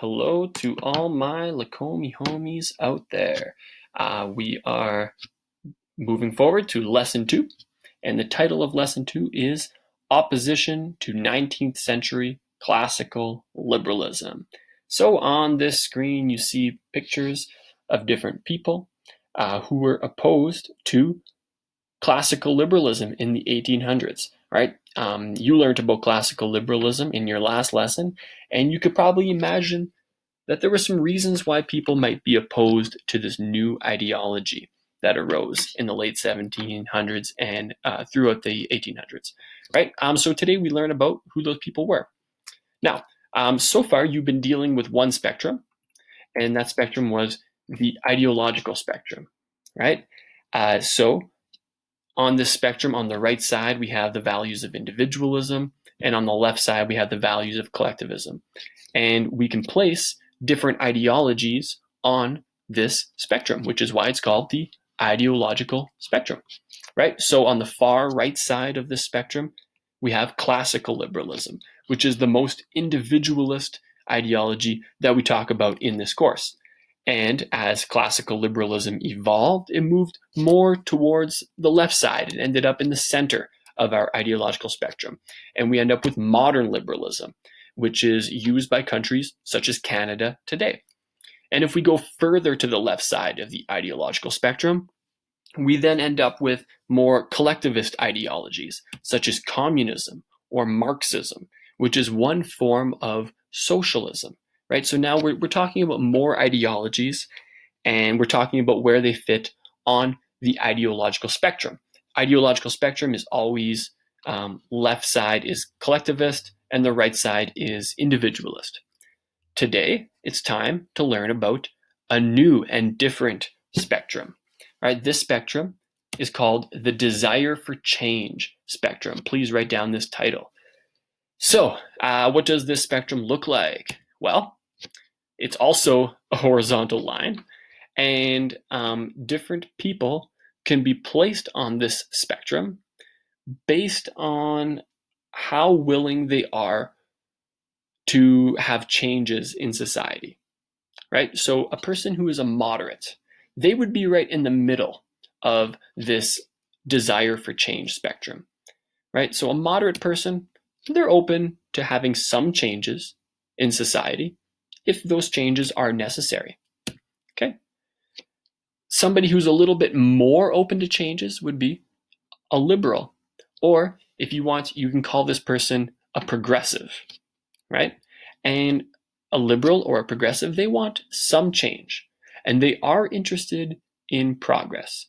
Hello to all my Lacombe homies out there. We are moving forward to Lesson 2, and the title of Lesson 2 is Opposition to 19th Century Classical Liberalism. So on this screen you see pictures of different people who were opposed to classical liberalism in the 1800s, right? You learned about classical liberalism in your last lesson, and you could probably imagine that there were some reasons why people might be opposed to this new ideology that arose in the late 1700s and throughout the 1800s, right? So today we learn about who those people were. Now, so far you've been dealing with one spectrum, and that spectrum was the ideological spectrum, right? So on this spectrum, on the right side, we have the values of individualism, and on the left side, we have the values of collectivism. And we can place different ideologies on this spectrum, which is why it's called the ideological spectrum, right? So on the far right side of this spectrum, we have classical liberalism, which is the most individualist ideology that we talk about in this course. And as classical liberalism evolved, it moved more towards the left side. It ended up in the center of our ideological spectrum. And we end up with modern liberalism, which is used by countries such as Canada today. And if we go further to the left side of the ideological spectrum, we then end up with more collectivist ideologies, such as communism or Marxism, which is one form of socialism, right? So now we're talking about more ideologies, and we're talking about where they fit on the ideological spectrum. Ideological spectrum is always left side is collectivist, and the right side is individualist. Today, it's time to learn about a new and different spectrum. Right? This spectrum is called the desire for change spectrum. Please write down this title. So, what does this spectrum look like? Well, it's also a horizontal line, and different people can be placed on this spectrum based on how willing they are to have changes in society, right? So a person who is a moderate, they would be right in the middle of this desire for change spectrum, right? So a moderate person, they're open to having some changes in society if those changes are necessary, okay? Somebody who's a little bit more open to changes would be a liberal, or if you want, you can call this person a progressive, right? And a liberal or a progressive, they want some change, and they are interested in progress.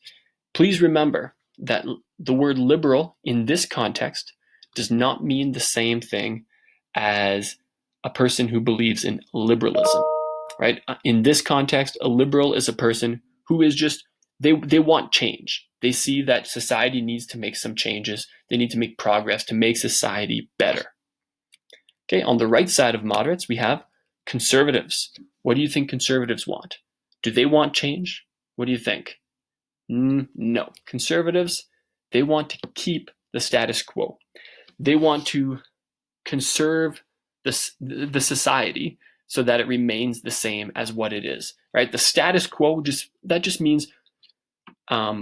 Please remember that the word liberal in this context does not mean the same thing as a person who believes in liberalism, right? In this context, a liberal is a person who is just, they want change. They see that society needs to make some changes. They need to make progress to make society better. Okay, on the right side of moderates, we have conservatives. What do you think conservatives want? Do they want change? What do you think? No. Conservatives, they want to keep the status quo. They want to conserve the society so that it remains the same as what it is, right? The status quo, just means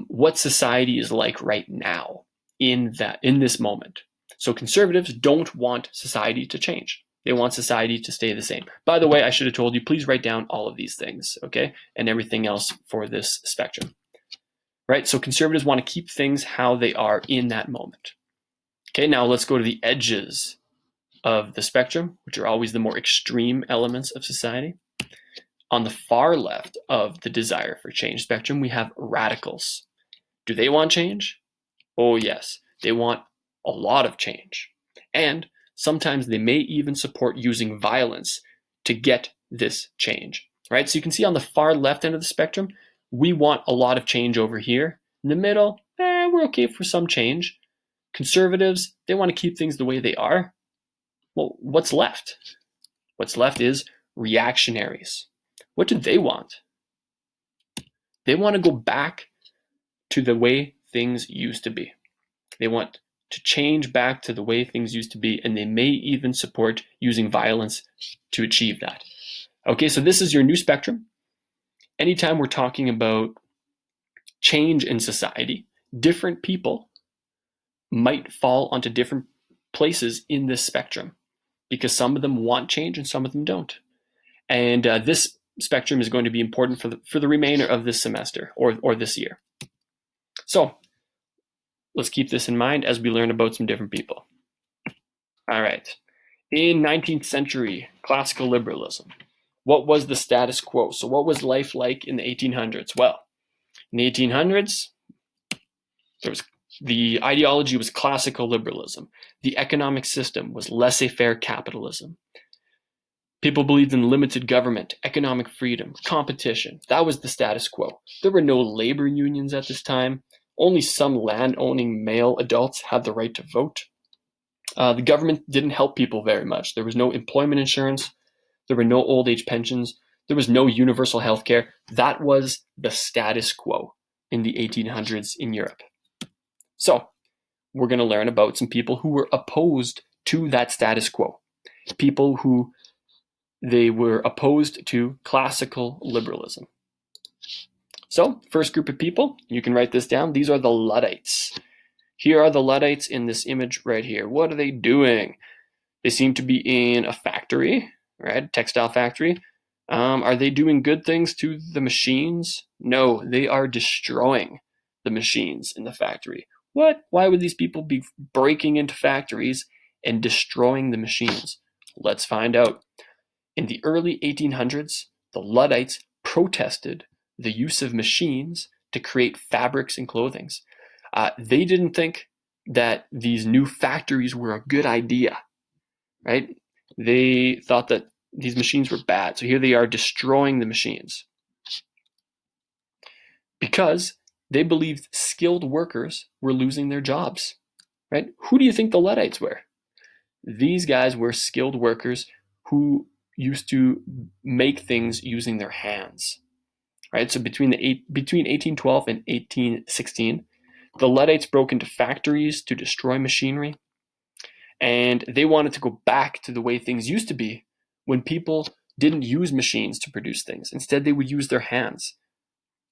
what society is like right now in this moment. So conservatives don't want society to change. They want society to stay the same. By the way, I should have told you, please write down all of these things, okay? And everything else for this spectrum, right? So conservatives want to keep things how they are in that moment. Okay, now let's go to the edges of the spectrum, which are always the more extreme elements of society. On the far left of the desire for change spectrum, we have radicals. Do they want change? Oh yes, they want a lot of change. And sometimes they may even support using violence to get this change, right? So you can see on the far left end of the spectrum, we want a lot of change over here. In the middle, we're okay for some change. Conservatives, they want to keep things the way they are. Well, what's left? What's left is reactionaries. What do they want? They want to go back to the way things used to be. They want to change back to the way things used to be, and they may even support using violence to achieve that. Okay, so this is your new spectrum. Anytime we're talking about change in society, different people might fall onto different places in this spectrum because some of them want change and some of them don't. And this spectrum is going to be important for the remainder of this semester or this year. So let's keep this in mind as we learn about some different people. All right. In 19th century classical liberalism, what was the status quo? So what was life like in the 1800s? Well, in the 1800s, the ideology was classical liberalism. The economic system was laissez-faire capitalism. People believed in limited government, economic freedom, competition. That was the status quo. There were no labor unions at this time. Only some land-owning male adults had the right to vote. The government didn't help people very much. There was no employment insurance. There were no old age pensions. There was no universal health care. That was the status quo in the 1800s in Europe. So we're going to learn about some people who were opposed to that status quo. People who they were opposed to classical liberalism. So first group of people, you can write this down. These are the Luddites. Here are the Luddites in this image right here. What are they doing? They seem to be in a factory, right? Textile factory. Are they doing good things to the machines? No, they are destroying the machines in the factory. What? Why would these people be breaking into factories and destroying the machines? Let's find out. In the early 1800s, the Luddites protested the use of machines to create fabrics and clothing. They didn't think that these new factories were a good idea, right? They thought that these machines were bad. So here they are destroying the machines because they believed skilled workers were losing their jobs, right? Who do you think the Luddites were? These guys were skilled workers who used to make things using their hands, right? So between 1812 and 1816, the Luddites broke into factories to destroy machinery, and they wanted to go back to the way things used to be when people didn't use machines to produce things. Instead, they would use their hands,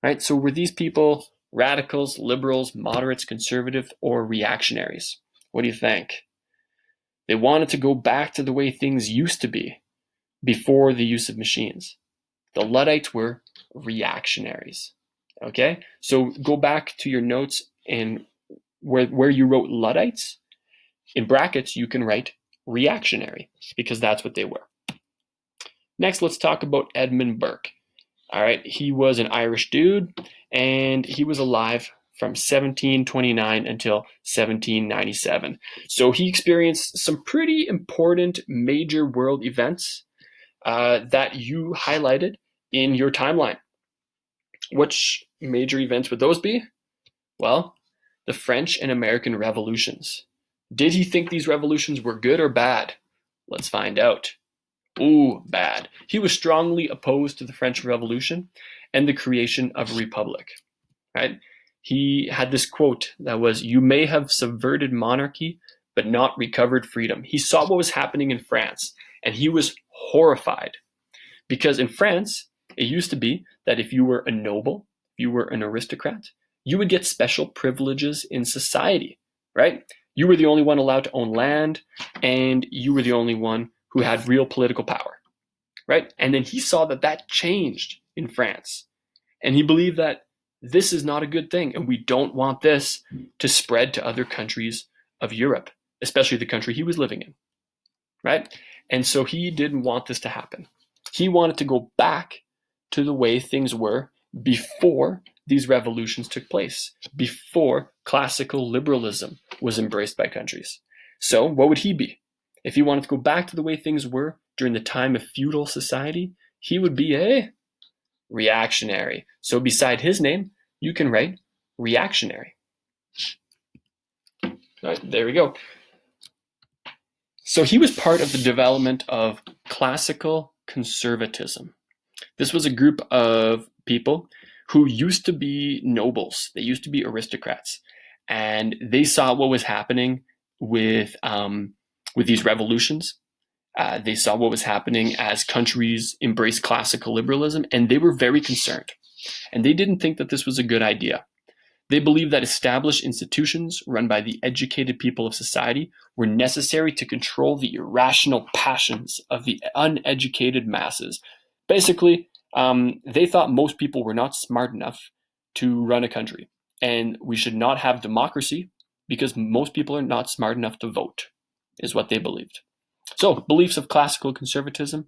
right? So were these people radicals, liberals, moderates, conservative, or reactionaries? What do you think? They wanted to go back to the way things used to be before the use of machines. The Luddites were reactionaries. Okay, so go back to your notes and where you wrote Luddites, in brackets you can write reactionary because that's what they were. Next, let's talk about Edmund Burke. All right, he was an Irish dude and he was alive from 1729 until 1797. So he experienced some pretty important major world events that you highlighted in your timeline. Which major events would those be? Well, the French and American revolutions. Did he think these revolutions were good or bad? Let's find out. Ooh, bad. He was strongly opposed to the French Revolution and the creation of a republic, right? He had this quote that was, "You may have subverted monarchy, but not recovered freedom." He saw what was happening in France, and he was horrified because in France, it used to be that if you were a noble, if you were an aristocrat, you would get special privileges in society, right? You were the only one allowed to own land, and you were the only one who had real political power, right? And then he saw that that changed in France, and he believed that this is not a good thing, and we don't want this to spread to other countries of Europe, especially the country he was living in, right? And so he didn't want this to happen. He wanted to go back to the way things were before these revolutions took place, before classical liberalism was embraced by countries. So what would he be? If he wanted to go back to the way things were during the time of feudal society, he would be a reactionary. So beside his name, you can write reactionary. All right, there we go. So he was part of the development of classical conservatism. This was a group of people who used to be nobles. They used to be aristocrats, and they saw what was happening with these revolutions, They saw what was happening as countries embraced classical liberalism, and they were very concerned. And they didn't think that this was a good idea. They believed that established institutions run by the educated people of society were necessary to control the irrational passions of the uneducated masses. Basically, they thought most people were not smart enough to run a country, and we should not have democracy because most people are not smart enough to vote, is what they believed. So, beliefs of classical conservatism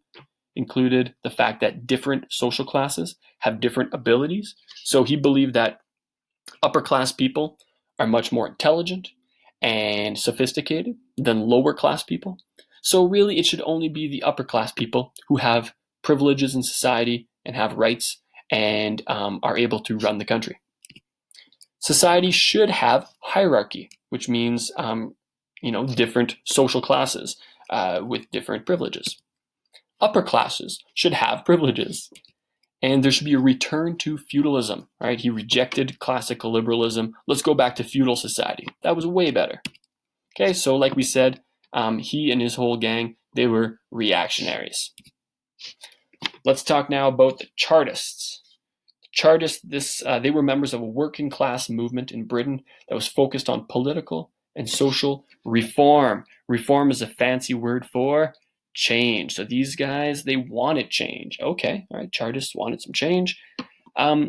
included the fact that different social classes have different abilities. So he believed that upper class people are much more intelligent and sophisticated than lower class people. So really, it should only be the upper class people who have privileges in society and have rights and are able to run the country. Society should have hierarchy, which means different social classes with different privileges. Upper classes should have privileges. And there should be a return to feudalism, right? He rejected classical liberalism. Let's go back to feudal society. That was way better. Okay, so like we said, he and his whole gang, they were reactionaries. Let's talk now about the Chartists. Chartists, they were members of a working class movement in Britain that was focused on political and social reform. Reform is a fancy word for change. So these guys, they wanted change. Okay, all right, Chartists wanted some change.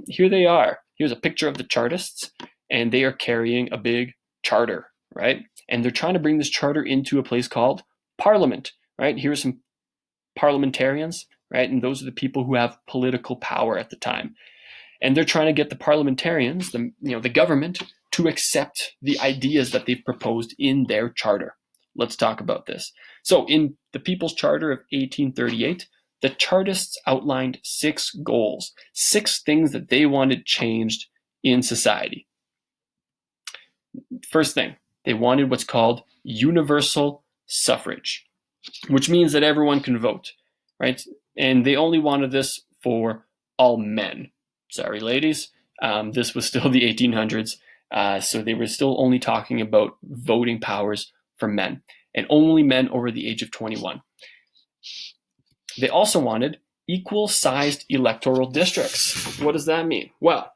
Here they are. Here's a picture of the Chartists, and they are carrying a big charter, right? And they're trying to bring this charter into a place called Parliament, right? Here's some parliamentarians, right? And those are the people who have political power at the time. And they're trying to get the parliamentarians, the government, to accept the ideas that they've proposed in their charter. Let's talk about this. So in the People's Charter of 1838, the Chartists outlined 6 goals, 6 things that they wanted changed in society. First thing, they wanted what's called universal suffrage, which means that everyone can vote, right? And they only wanted this for all men. Sorry, ladies. This was still the 1800s, so they were still only talking about voting powers for men, and only men over the age of 21. They also wanted equal-sized electoral districts. What does that mean? Well,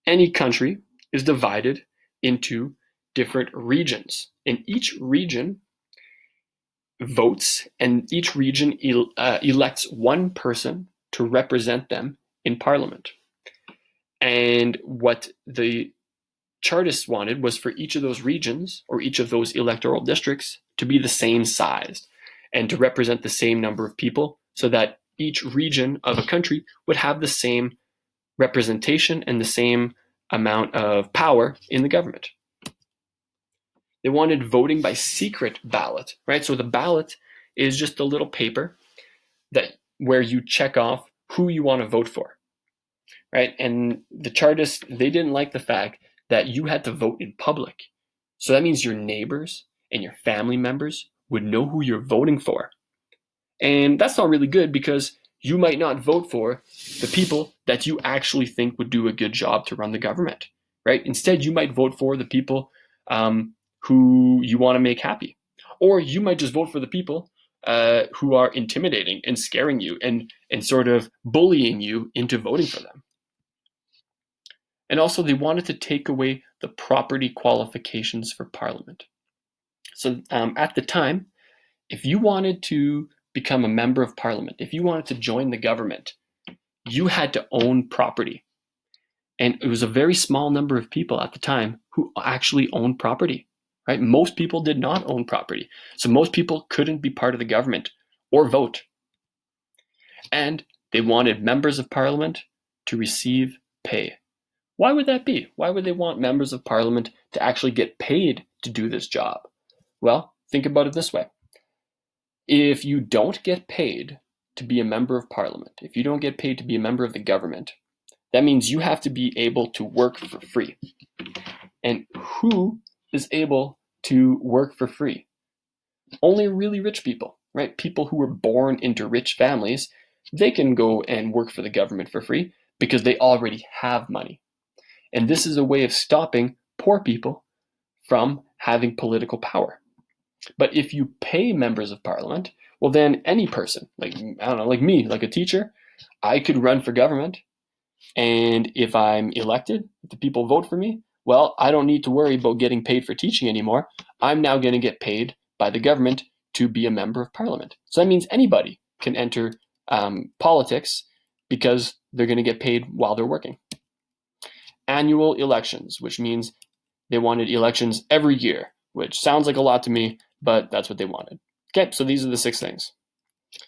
any country is divided into different regions, and each region votes, and each region elects one person to represent them in Parliament. And what the Chartists wanted was for each of those regions or each of those electoral districts to be the same size and to represent the same number of people so that each region of a country would have the same representation and the same amount of power in the government. They wanted voting by secret ballot, right? So the ballot is just a little paper where you check off who you want to vote for, right? And the Chartists, they didn't like the fact that you had to vote in public. So that means your neighbors and your family members would know who you're voting for. And that's not really good because you might not vote for the people that you actually think would do a good job to run the government, right? Instead, you might vote for the people who you want to make happy. Or you might just vote for the people who are intimidating and scaring you and sort of bullying you into voting for them. And also, they wanted to take away the property qualifications for Parliament. So at the time, if you wanted to become a member of Parliament, if you wanted to join the government, you had to own property. And it was a very small number of people at the time who actually owned property, right? Most people did not own property. So most people couldn't be part of the government or vote. And they wanted members of Parliament to receive pay. Why would that be? Why would they want members of Parliament to actually get paid to do this job? Well, think about it this way. If you don't get paid to be a member of Parliament, if you don't get paid to be a member of the government, that means you have to be able to work for free. And who is able to work for free? Only really rich people, right? People who were born into rich families, they can go and work for the government for free because they already have money. And this is a way of stopping poor people from having political power. But if you pay members of Parliament, Well, then any person, like, I don't know, like me, like a teacher, I could run for government. And if I'm elected, if the people vote for me, well, I don't need to worry about getting paid for teaching anymore. I'm now going to get paid by the government to be a member of parliament. So that means anybody can enter politics because they're going to get paid while they're working. Annual elections, which means they wanted elections every year, which sounds like a lot to me, but that's what they wanted. Okay, so these are the 6 things.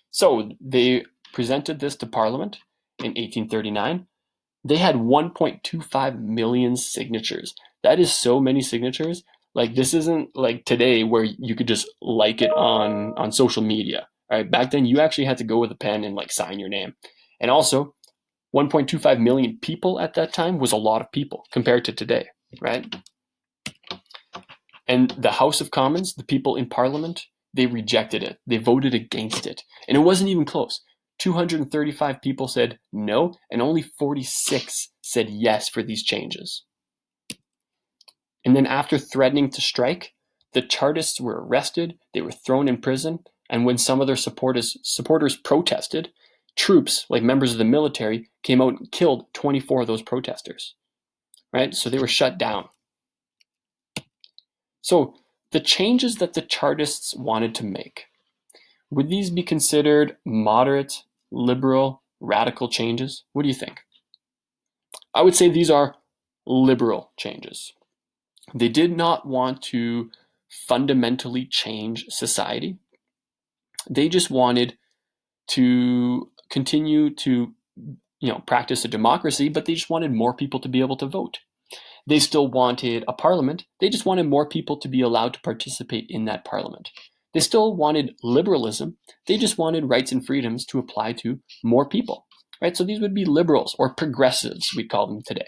So they presented this to Parliament in 1839. They had 1.25 million signatures. That is so many signatures. Like, this isn't like today where you could just like it on social media. All right, back then you actually had to go with a pen and like sign your name. And also, 1.25 million people at that time was a lot of people compared to today, right? And the House of Commons, the people in Parliament, they rejected it. They voted against it. And it wasn't even close. 235 people said no, and only 46 said yes for these changes. And then after threatening to strike, the Chartists were arrested, they were thrown in prison, and when some of their supporters protested, troops, like members of the military, came out and killed 24 of those protesters. Right? So they were shut down. So the changes that the Chartists wanted to make, would these be considered moderate, liberal, radical changes? What do you think? I would say these are liberal changes. They did not want to fundamentally change society. They just wanted to continue to, practice a democracy, but they just wanted more people to be able to vote. They still wanted a parliament. They just wanted more people to be allowed to participate in that parliament. They still wanted liberalism. They just wanted rights and freedoms to apply to more people, right? So these would be liberals or progressives, we call them today.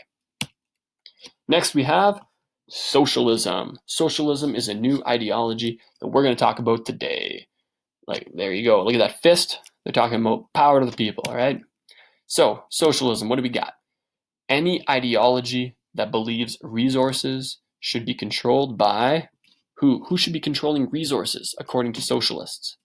Next, we have socialism. Socialism is a new ideology that we're going to talk about today. Like, there you go. Look at that fist. They're talking about power to the people, all right? So, socialism, what do we got? Any ideology that believes resources should be controlled by who? Who should be controlling resources according to socialists?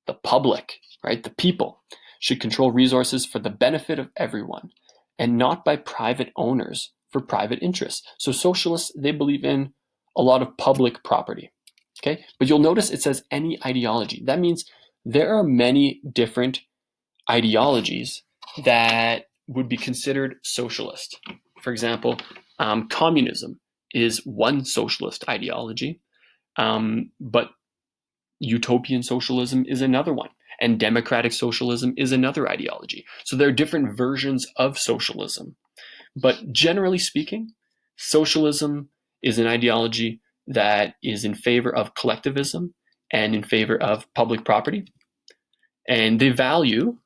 The public, right? The people should control resources for the benefit of everyone and not by private owners for private interests. So socialists, they believe in a lot of public property, okay? But you'll notice it says any ideology. That means there are many different ideologies that would be considered socialist. For example, communism is one socialist ideology, but utopian socialism is another one, and democratic socialism is another ideology. So there are different versions of socialism. But generally speaking, socialism is an ideology that is in favor of collectivism and in favor of public property. And they value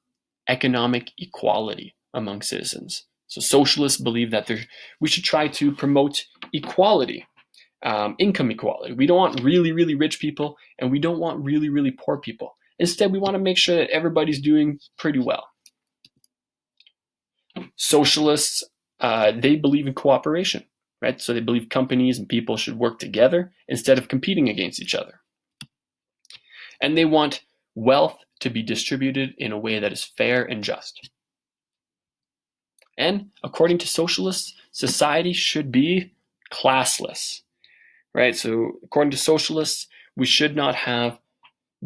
economic equality among citizens. So socialists believe that we should try to promote equality, income equality. We don't want really, really rich people, and we don't want really, really poor people. Instead, we want to make sure that everybody's doing pretty well. Socialists, they believe in cooperation, right? So they believe companies and people should work together instead of competing against each other. And they want wealth to be distributed in a way that is fair and just. And according to socialists, society should be classless, right? So according to socialists, we should not have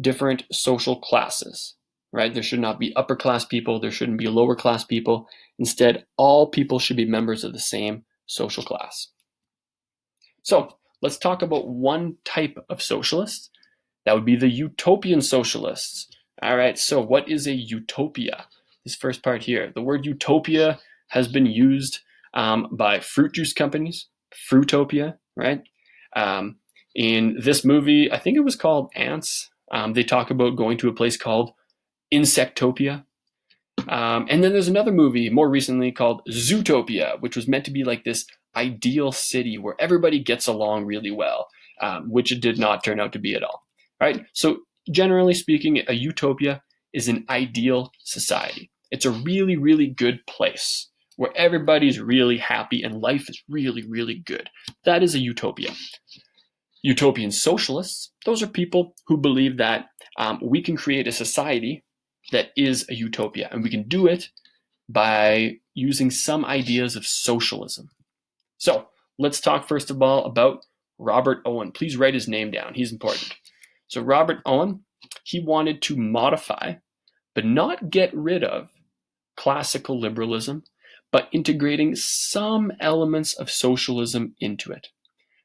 different social classes, right? There should not be upper class people. There shouldn't be lower class people. Instead, all people should be members of the same social class. So let's talk about one type of socialists. That would be the utopian socialists. All right, so what is a utopia? This first part here. The word utopia has been used by fruit juice companies, Fruitopia, right? In this movie, I think it was called Ants. They talk about going to a place called Insectopia. And then there's another movie more recently called Zootopia, which was meant to be like this ideal city where everybody gets along really well, which it did not turn out to be at all. Right? So generally speaking, a utopia is an ideal society. It's a really, really good place where everybody's really happy and life is really, really good. That is a utopia. Utopian socialists, those are people who believe that we can create a society that is a utopia, and we can do it by using some ideas of socialism. So let's talk first of all about Robert Owen. Please write his name down. He's important. So Robert Owen, he wanted to modify, but not get rid of, classical liberalism, but integrating some elements of socialism into it.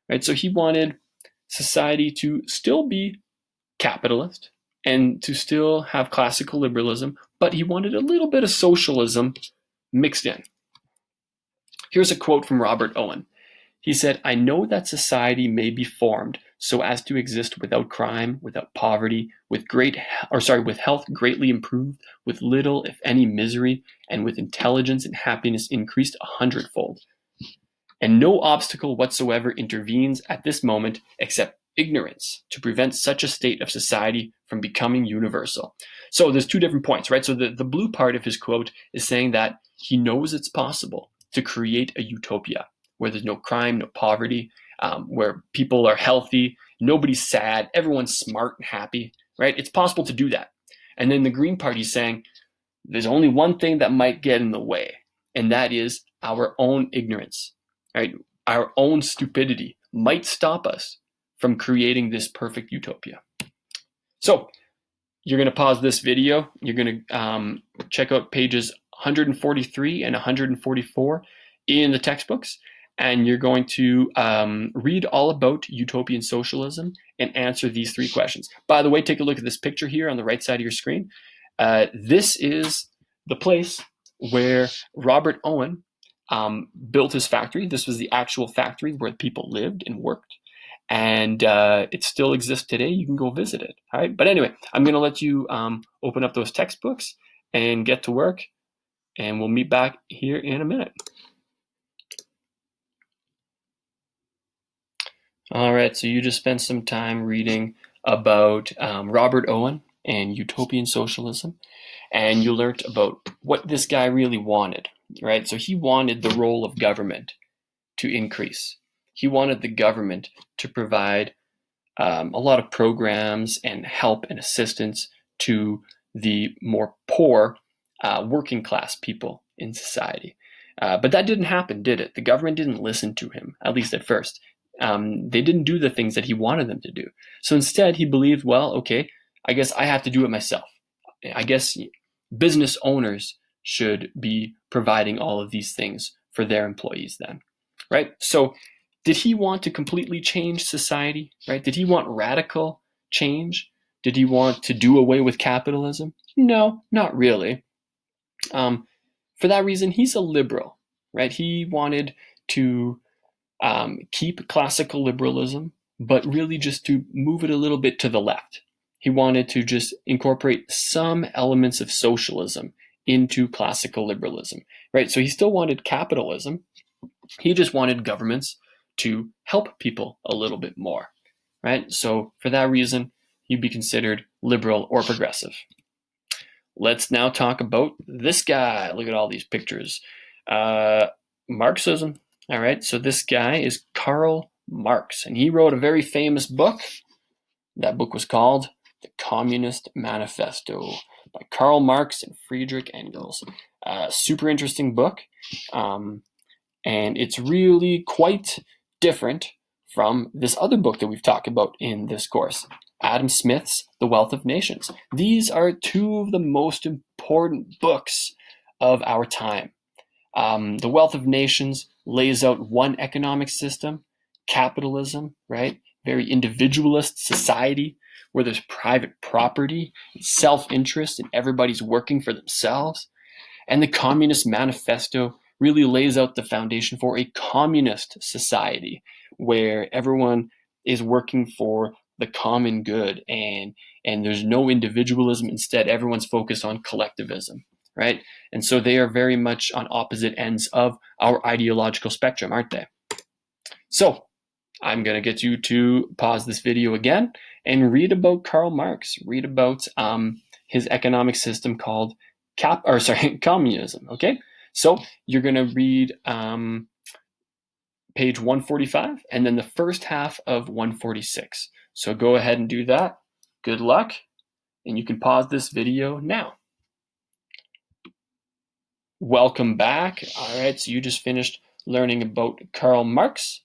Right? So he wanted society to still be capitalist and to still have classical liberalism, but he wanted a little bit of socialism mixed in. Here's a quote from Robert Owen. He said, "I know that society may be formed so as to exist without crime, without poverty, with health greatly improved, with little, if any, misery, and with intelligence and happiness increased 100-fold. And no obstacle whatsoever intervenes at this moment except ignorance to prevent such a state of society from becoming universal." So there's two different points, right? So the blue part of his quote is saying that he knows it's possible to create a utopia where there's no crime, no poverty, where people are healthy, nobody's sad, everyone's smart and happy, right? It's possible to do that. And then the green part is saying there's only one thing that might get in the way, and that is our own ignorance, right? Our own stupidity might stop us from creating this perfect utopia. So you're going to pause this video. You're going to check out pages 143 and 144 in the textbooks, and you're going to read all about utopian socialism and answer these three questions. By the way, take a look at this picture here on the right side of your screen. This is the place where Robert Owen built his factory. This was the actual factory where people lived and worked. And it still exists today. You can go visit it. All right. But anyway, I'm going to let you open up those textbooks and get to work. And we'll meet back here in a minute. All right. So you just spent some time reading about Robert Owen and utopian socialism. And you learned about what this guy really wanted. Right. So he wanted the role of government to increase. He wanted the government to provide a lot of programs and help and assistance to the more poor working class people in society. But that didn't happen, did it? The government didn't listen to him, at least at first. They didn't do the things that he wanted them to do. So instead, he believed, well, okay, I guess I have to do it myself. I guess business owners should be providing all of these things for their employees then, right? So did he want to completely change society, right? Did he want radical change? Did he want to do away with capitalism? No, not really. For that reason, he's a liberal, right? He wanted to keep classical liberalism, but really just to move it a little bit to the left. He wanted to just incorporate some elements of socialism into classical liberalism, right? So he still wanted capitalism. He just wanted governments to help people a little bit more, right? So for that reason, he'd be considered liberal or progressive. Let's now talk about this guy. Look at all these pictures. Marxism. All right, so this guy is Karl Marx, and he wrote a very famous book. That book was called The Communist Manifesto by Karl Marx and Friedrich Engels. Super interesting book. And it's really quite different from this other book that we've talked about in this course, Adam Smith's The Wealth of Nations. These are two of the most important books of our time. The Wealth of Nations lays out one economic system, capitalism, right? Very individualist society where there's private property and self-interest and everybody's working for themselves. And the Communist Manifesto really lays out the foundation for a communist society where everyone is working for the common good and there's no individualism. Instead, everyone's focused on collectivism, right? And so they are very much on opposite ends of our ideological spectrum, aren't they? So I'm going to get you to pause this video again and read about Karl Marx, read about his economic system called communism, okay? So you're going to read page 145 and then the first half of 146. So go ahead and do that. Good luck. And you can pause this video now. Welcome back. All right, so you just finished learning about Karl Marx,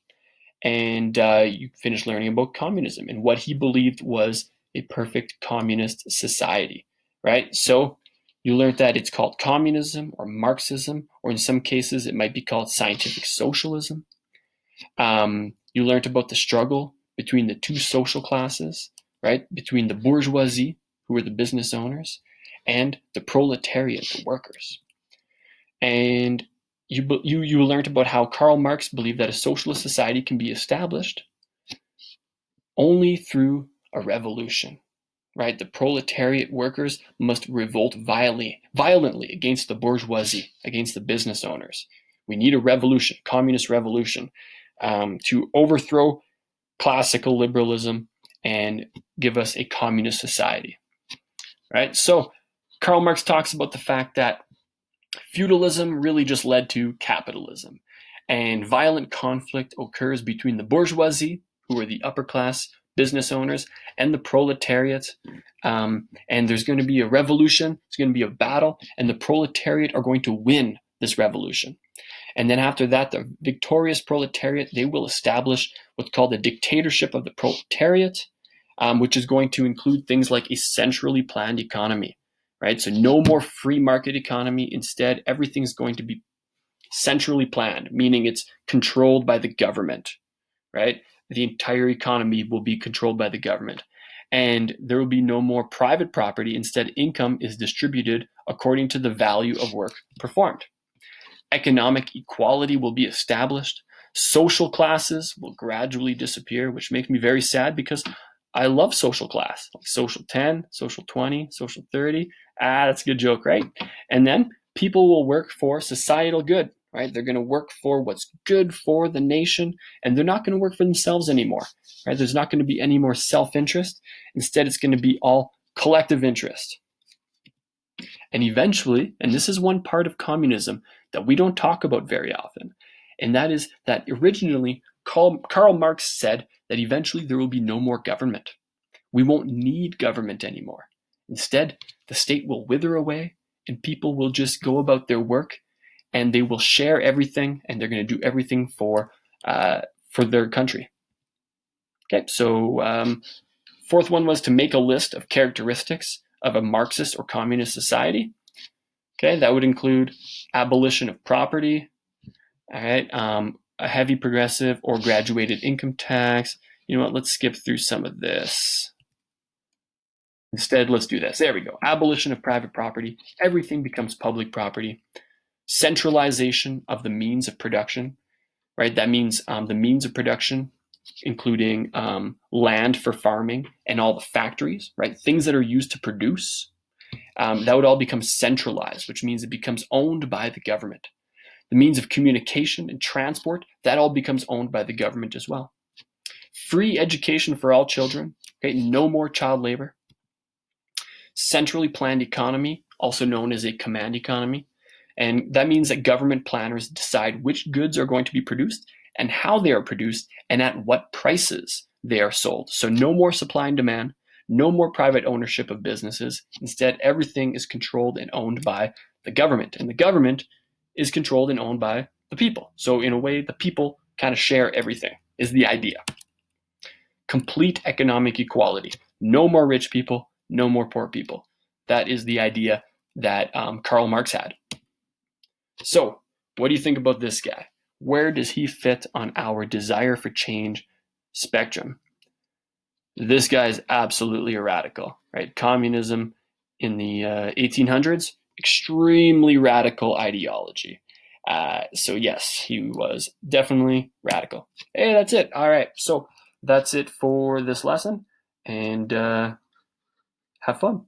and you finished learning about communism and what he believed was a perfect communist society, right? So you learned that it's called communism or Marxism, or in some cases it might be called scientific socialism. You learned about the struggle between the two social classes, right? Between the bourgeoisie, who were the business owners, and the proletariat, the workers. And you learned about how Karl Marx believed that a socialist society can be established only through a revolution, right? The proletariat workers must revolt violently against the bourgeoisie, against the business owners. We need a revolution, communist revolution, to overthrow classical liberalism and give us a communist society, right? So Karl Marx talks about the fact that feudalism really just led to capitalism, and violent conflict occurs between the bourgeoisie, who are the upper class business owners, and the proletariat. And there's going to be a revolution, it's going to be a battle, and the proletariat are going to win this revolution. And then after that, the victorious proletariat, they will establish what's called the dictatorship of the proletariat, which is going to include things like a centrally planned economy, right? So no more free market economy. Instead, everything's going to be centrally planned, meaning it's controlled by the government, right? The entire economy will be controlled by the government. And there will be no more private property. Instead, income is distributed according to the value of work performed. Economic equality will be established. Social classes will gradually disappear, which makes me very sad because I love social class, like social 10, social 20, social 30. That's a good joke, right? And then people will work for societal good, right? They're going to work for what's good for the nation, and they're not going to work for themselves anymore, right? There's not going to be any more self-interest. Instead, it's going to be all collective interest. And eventually, and this is one part of communism that we don't talk about very often, and that is that originally Karl Marx said that eventually there will be no more government. We won't need government anymore. Instead, the state will wither away and people will just go about their work and they will share everything and they're going to do everything for their country. Okay, so fourth one was to make a list of characteristics of a Marxist or communist society. Okay, that would include abolition of property, all right, a heavy progressive or graduated income tax. You know what, let's skip through some of this. Instead, let's do this. There we go. Abolition of private property. Everything becomes public property. Centralization of the means of production, right? That means the means of production, including land for farming and all the factories, right? Things that are used to produce, that would all become centralized, which means it becomes owned by the government. The means of communication and transport, that all becomes owned by the government as well. Free education for all children, okay? No more child labor. Centrally planned economy, also known as a command economy. And that means that government planners decide which goods are going to be produced and how they are produced and at what prices they are sold. So no more supply and demand, no more private ownership of businesses. Instead, everything is controlled and owned by the government. And the government is controlled and owned by the people. So in a way, the people kind of share everything, is the idea. Complete economic equality. No more rich people, no more poor people. That is the idea that Karl Marx had. So, what do you think about this guy? Where does he fit on our desire for change spectrum? This guy is absolutely a radical, right? Communism in the 1800s, extremely radical ideology. So yes, he was definitely radical. Hey, that's it. All right, so that's it for this lesson, and have fun.